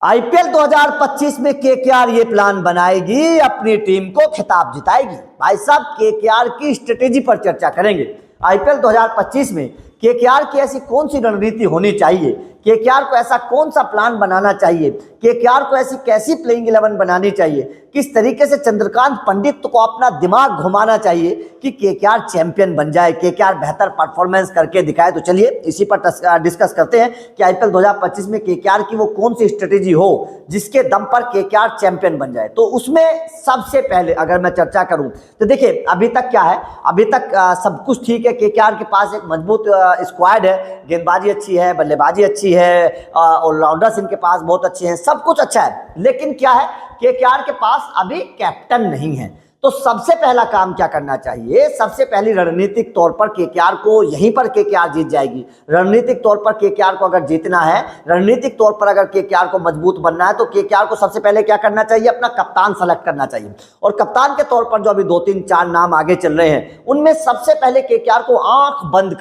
IPL 2025 में KKR ये plan बनाएगी, अपनी टीम को खिताब जिताएगी। भाई साहब, केकेआर की स्ट्रेटेजी पर चर्चा करेंगे। आईपीएल 2025 में केकेआर की ऐसी कौन सी रणनीति होनी चाहिए, केकेआर को ऐसा कौन सा प्लान बनाना चाहिए, केकेआर को ऐसी कैसी प्लेइंग 11 बनानी चाहिए, किस तरीके से चंद्रकांत पंडित को अपना दिमाग घुमाना चाहिए कि केकेआर चैंपियन बन जाए, केकेआर बेहतर परफॉर्मेंस करके दिखाए। तो चलिए इसी पर डिस्कस करते हैं कि आईपीएल 2025 में केकेआर की वो कौन सी स्ट्रेटेजी हो जिसके दम पर केकेआर चैंपियन बन जाए। तो उसमें सबसे पहले अगर मैं चर्चा करूं तो देखिए, अभी तक क्या है, अभी तक सब कुछ ठीक है। केकेआर के पास एक मजबूत स्क्वाड है, गेंदबाजी अच्छी है, बल्लेबाजी अच्छी है, ऑलराउंडर्स इनके पास बहुत अच्छे हैं, सब कुछ अच्छा है। लेकिन क्या है, केकेआर के पास अभी कैप्टन नहीं है। तो सबसे पहला काम क्या करना चाहिए, सबसे पहली रणनीतिक तौर पर केकेआर को यहीं पर केकेआर जीत जाएगी। रणनीतिक तौर पर केकेआर को अगर जीतना है, रणनीतिक तौर पर अगर केकेआर को मजबूत बनना है, तो केकेआर को सबसे पहले क्या करना चाहिए, अपना कप्तान सेलेक्ट करना चाहिए। और कप्तान के तौर पर जो अभी 2-3-4 नाम आगे चल रहे हैं, उनमें सबसे पहले केकेआर को आंख बंद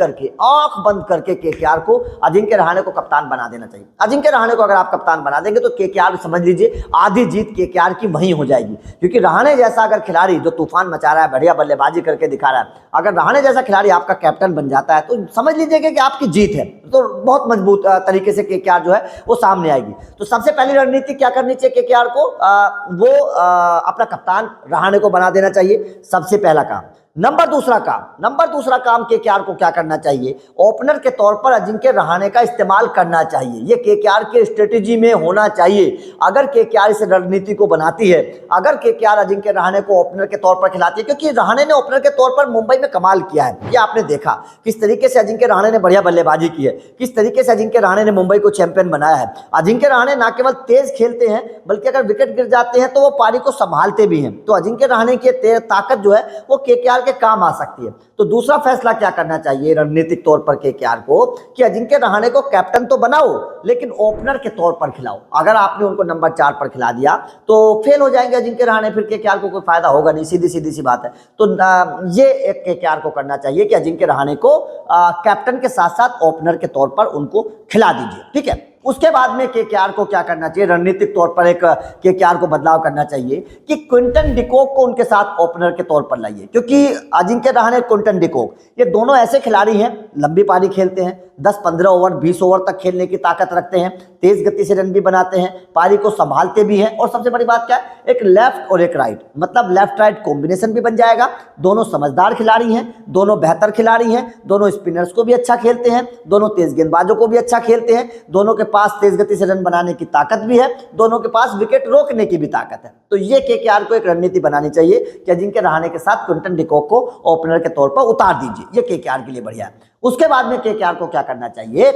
करके केकेआर को अजिंक्य रहाणे को कप्तान बना देना चाहिए। अजिंक्य रहाणे को अगर आप कप्तान बना देंगे तो केकेआर समझ लीजिए आधी जीत केकेआर की वहीं हो जाएगी। क्योंकि रहाणे जैसा अगर खिलाड़ी जो तूफान मचा रहा है, बढ़िया बल्लेबाजी करके दिखा रहा है, अगर रहाणे जैसा खिलाड़ी आपका कैप्टन बन जाता है तो समझ लीजिए कि आपकी जीत है। तो बहुत मजबूत तरीके से केकेआर जो है वो सामने आएगी। तो सबसे पहली रणनीति क्या करनी चाहिए केकेआर को, अपना कप्तान रहाणे को बना देना चाहिए, सबसे पहला काम। नंबर दूसरा काम केकेआर को क्या करना चाहिए, ओपनर के तौर पर अजिंक्य रहाणे का इस्तेमाल करना चाहिए। ये केकेआर के स्ट्रेटेजी में होना चाहिए। अगर केकेआर इस रणनीति को बनाती है, अगर केकेआर अजिंक्य रहाणे को ओपनर के तौर पर खिलाती है, क्योंकि रहाणे ने ओपनर के तौर पर मुंबई में कमाल किया है, ये आपने देखा किस तरीके से अजिंक्य रहाणे ने बढ़िया बल्लेबाजी की है, किस तरीके से अजिंक्य रहाणे ने मुंबई को चैंपियन बनाया है। अजिंक्य रहाणे न केवल तेज खेलते हैं, बल्कि अगर विकेट गिर जाते हैं तो वो पारी को संभालते भी हैं। तो अजिंक्य रहाणे की ताकत जो है वो केकेआर के काम आ सकती है। तो दूसरा फैसला क्या करना चाहिए रणनीतिक तौर पर केकेआर को, कि अजिंक्य रहाणे को कैप्टन तो बनाओ लेकिन ओपनर के तौर पर खिलाओ। अगर आपने उनको नंबर 4 पर खिला दिया तो फेल हो जाएंगे अजिंक्य रहाणे, फिर केकेआर को कोई फायदा होगा नहीं, सीधी सी बात है। तो ये एक केकेआर को करना चाहिए कि अजिंक्य रहाणे को कैप्टन के साथ साथ ओपनर के तौर पर उनको खिला दीजिए, ठीक है। उसके बाद में केकेआर को क्या करना चाहिए, रणनीतिक तौर पर एक केकेआर को बदलाव करना चाहिए कि क्विंटन डिकॉक को उनके साथ ओपनर के तौर पर लाइए। क्योंकि अजिंक्य रहाणे, क्विंटन डिकॉक, ये दोनों ऐसे खिलाड़ी हैं, लंबी पारी खेलते हैं, 10-15 ओवर 20 ओवर तक खेलने की ताकत रखते हैं, तेज गति से रन भी बनाते हैं, पारी को संभालते भी हैं। और सबसे बड़ी बात क्या है, एक लेफ्ट और एक राइट, मतलब लेफ्ट राइट कॉम्बिनेशन भी बन जाएगा। दोनों समझदार खिलाड़ी हैं, दोनों बेहतर खिलाड़ी हैं, दोनों स्पिनर्स को भी अच्छा खेलते हैं, दोनों तेज गेंदबाजों को भी अच्छा खेलते हैं, दोनों के पास तेज गति से रन बनाने की ताकत भी है, दोनों के पास विकेट रोकने की भी ताकत है। तो ये केकेआर को एक रणनीति बनानी चाहिए कि अजिंक्य रहाणे के साथ क्विंटन डिकॉक को ओपनर के तौर पर उतार दीजिए, ये केकेआर के लिए बढ़िया है। उसके बाद में केकेआर को क्या करना चाहिए,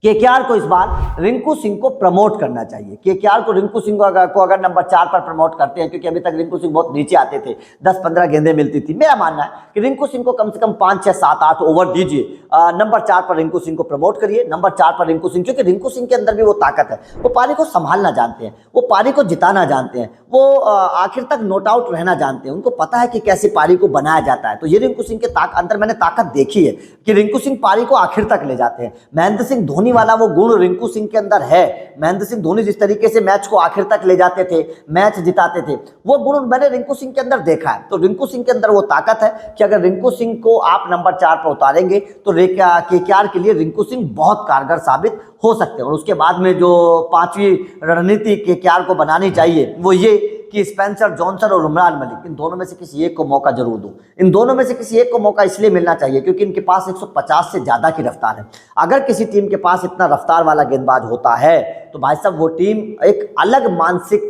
केकेआर को इस बार रिंकू सिंह को प्रमोट करना चाहिए। केकेआर को रिंकू सिंह को अगर नंबर 4 पर प्रमोट करते हैं, क्योंकि अभी तक रिंकू सिंह बहुत नीचे आते थे, 10-15 गेंदें मिलती थी। मेरा मानना है कि रिंकू सिंह को कम से कम 5, 6, 7, 8 ओवर दीजिए, नंबर 4 पर रिंकू सिंह को प्रमोट करिए। नंबर 4 पर रिंकू सिंह, क्योंकि रिंकू सिंह के अंदर भी वो ताकत है, वो पारी को संभालना जानते हैं, वो पारी को जिताना जानते हैं, वो आखिर तक नॉट आउट रहना जानते हैं, उनको पता है कि कैसे पारी को बनाया जाता है। तो ये रिंकू सिंह के अंदर मैंने ताकत देखी है कि रिंकू सिंह पारी को आखिर तक ले जाते हैं। महेंद्र सिंह धोनी वाला वो गुण रिंकू सिंह के अंदर है। महेंद्र सिंह धोनी जिस तरीके से मैच को आखिर तक ले जाते थे, मैच जिताते थे, वो गुण मैंने रिंकू सिंह के अंदर देखा है। तो रिंकू सिंह के अंदर वो ताकत है कि अगर रिंकू सिंह को आप नंबर 4 पर उतारेंगे तो केकेआर के लिए रिंकू सिंह बहुत कारगर साबित हो सकते हैं। और उसके बाद में जो 5वीं रणनीति केकेआर को बनानी चाहिए वो ये कि स्पेंसर जॉनसन और उमरान मलिक, इन दोनों में से किसी एक को मौका जरूर दो। इन दोनों में से किसी एक को मौका इसलिए मिलना चाहिए क्योंकि इनके पास 150 से ज्यादा की रफ्तार है। अगर किसी टीम के पास इतना रफ्तार वाला गेंदबाज होता है तो भाई साहब वो टीम एक अलग मानसिक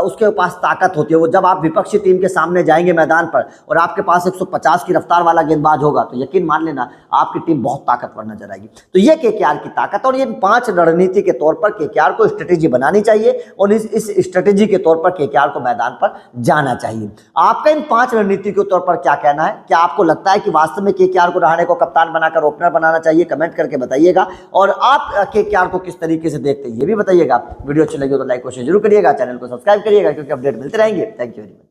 उसके पास ताकत होती है। वो जब आप विपक्षी टीम के सामने जाएंगे मैदान पर और आपके पास 150 की रफ्तार वाला गेंदबाज होगा तो यकीन मान लेना आपकी टीम बहुत ताकतवर नजर आएगी। तो ये केकेआर की ताकत, और ये 5 रणनीति के तौर पर केकेआर को स्ट्रेटेजी बनानी चाहिए और इस स्ट्रेटेजी के तौर पर केकेआर को मैदान पर जाना चाहिए। आपका इन 5 रणनीति के तौर पर क्या कहना है? क्या आपको लगता है कि वास्तव में केकेआर को रहाणे को कप्तान बनाकर ओपनर बनाना चाहिए? कमेंट करके बताइएगा। और आप केकेआर को किस तरीके से देखते हैं ये भी बताइएगा। वीडियो अच्छी लगी हो तो लाइक और शेयर जरूर करिएगा, चैनल को सब्सक्राइब करिएगा क्योंकि अपडेट मिलते रहेंगे। Thank you very much.